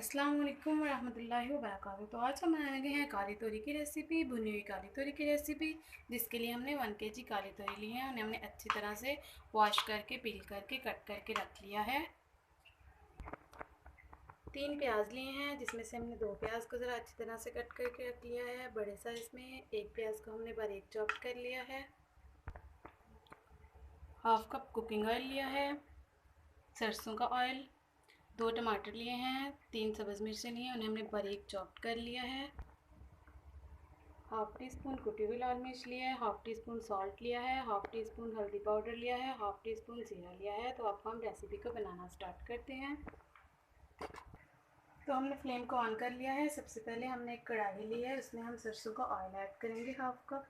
अस्सलाम वालेकुम वरहमतुल्लाहि वबरकातुहू। तो आज हम बनाएंगे हैं काली तोरी की रेसिपी, भुनी हुई काली तोरी की रेसिपी। जिसके लिए हमने 1 केजी काली तोरी ली है। उन्हें हमने अच्छी तरह से वॉश करके, पील करके, कट करके रख लिया है। 3 प्याज लिए हैं, जिसमें से हमने 2 प्याज को ज़रा अच्छी तरह से कट करके रख लिया है बड़े साइज़ में। 1 प्याज को हमने बारीक चॉप कर लिया है। हाफ कप कुकिंग ऑयल लिया है, सरसों का ऑयल। 2 टमाटर लिए हैं, 3 सब्ज़ मिर्चें लिए हैं, उन्हें हमने बारीक चॉप कर लिया है। हाफ़ टी स्पून कुटी हुई लाल मिर्च लिया है, हाफ़ टी स्पून सॉल्ट लिया है, हाफ़ टी स्पून हल्दी पाउडर लिया है, हाफ़ टी स्पून ज़ीरा लिया है। तो अब हम रेसिपी को बनाना स्टार्ट करते हैं। तो हमने फ्लेम को ऑन कर लिया है। सबसे पहले हमने एक कढ़ाई ली है, उसमें हम सरसों का ऑयल ऐड करेंगे हाफ कप।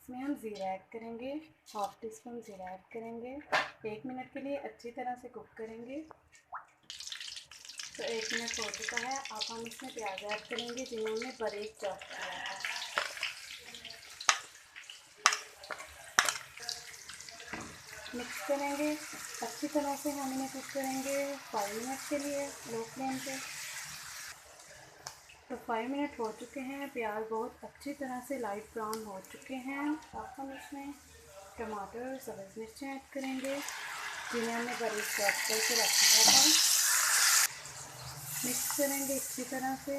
इसमें हम ज़ीरा ऐड करेंगे, हाफ़ टी स्पून ज़ीरा ऐड करेंगे। 1 मिनट के लिए अच्छी तरह से कुक करेंगे। तो 1 मिनट हो चुका है। अब हम इसमें प्याज ऐड करेंगे, जिन्हें हमने बारीक चॉप किया था। मिक्स करेंगे अच्छी तरह से। हम इन्हें कुक करेंगे 5 मिनट के लिए लो फ्लेम पे। तो 5 मिनट हो चुके हैं। प्याज बहुत अच्छी तरह से लाइट ब्राउन हो चुके हैं। अब हम इसमें टमाटर और सब्ज़ मिर्चें ऐड करेंगे, जिन्हें हमने बारीक चॉप करके रख लिया था। मिक्स करेंगे अच्छी तरह से।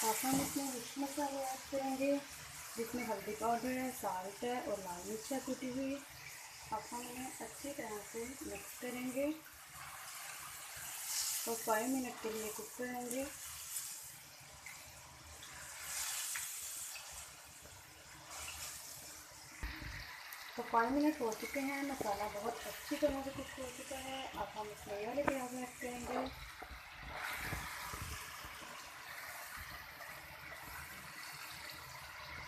अब हम इसमें मिर्च मसाले ऐड करेंगे, जिसमें हल्दी पाउडर है, साल्ट है और लाल मिर्च है कुटी हुई। अब हम इन्हें अच्छी तरह से मिक्स करेंगे और 5 मिनट के लिए कुक करेंगे। तो 5 मिनट हो चुके हैं। मसाला बहुत अच्छी तरह से कुक हो चुका है। अब हम इसमें ये वाले प्याज ऐड करेंगे।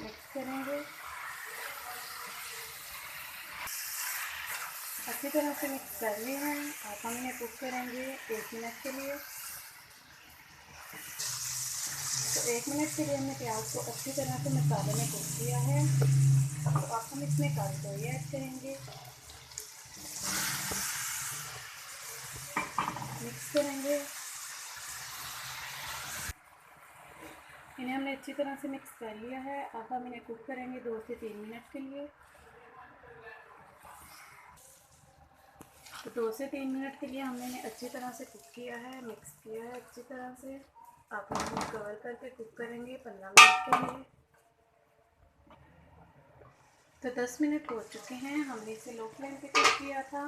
मिक्स करेंगे अच्छी तरह से। मिक्स कर लिए हैं। अब हम इन्हें कुक करेंगे 1 मिनट के लिए। तो 1 मिनट के लिए हमने प्याज को अच्छी तरह से मसाले में कुक किया है। तो अब हम इसमें काली तोरी ऐड करेंगे, मिक्स करेंगे। इन्हें हमने अच्छी तरह से मिक्स कर लिया है। अब हम इन्हें कुक करेंगे 2 से 3 मिनट के लिए। तो 2 से 3 मिनट के लिए हमने इन्हें अच्छी तरह से कुक किया है, मिक्स किया है अच्छी तरह से। अब हम इन्हें कवर करके कुक करेंगे 15 मिनट के लिए। तो 10 मिनट हो चुके हैं। हमने इसे लो फ्लेम पे कुक किया था।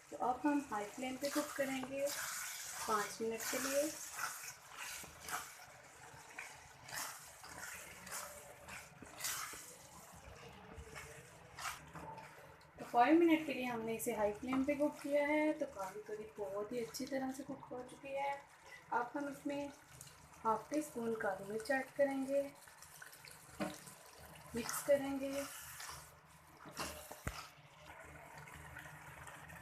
तो अब हम हाई फ्लेम पे कुक करेंगे 5 मिनट के लिए। तो 5 मिनट के लिए हमने इसे हाई फ्लेम पे कुक किया है। तो काली तोरी बहुत ही अच्छी तरह से कुक हो चुकी है। अब हम इसमें हाफ़ टी स्पून काली मिर्च ऐड करेंगे, मिक्स करेंगे।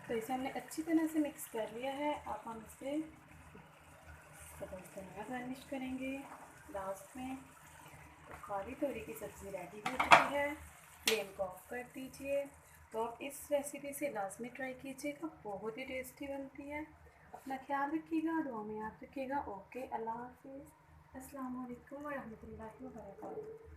तो इसे हमने अच्छी तरह से मिक्स कर लिया है। अब हम इसे सब्ज़ धनिया गार्निश करेंगे लास्ट में। तो काली तोरी की सब्ज़ी रेडी हो चुकी है। फ्लेम को ऑफ कर दीजिए। तो आप इस रेसिपी से लाजमी ट्राई कीजिएगा, बहुत ही टेस्टी बनती है। अपना ख्याल रखिएगा, दुआ में याद रखिएगा। ओके, अल्लाह हाफिज़। अस्सलाम वालेकुम वरहमतुल्लाहि वबरकातुहू।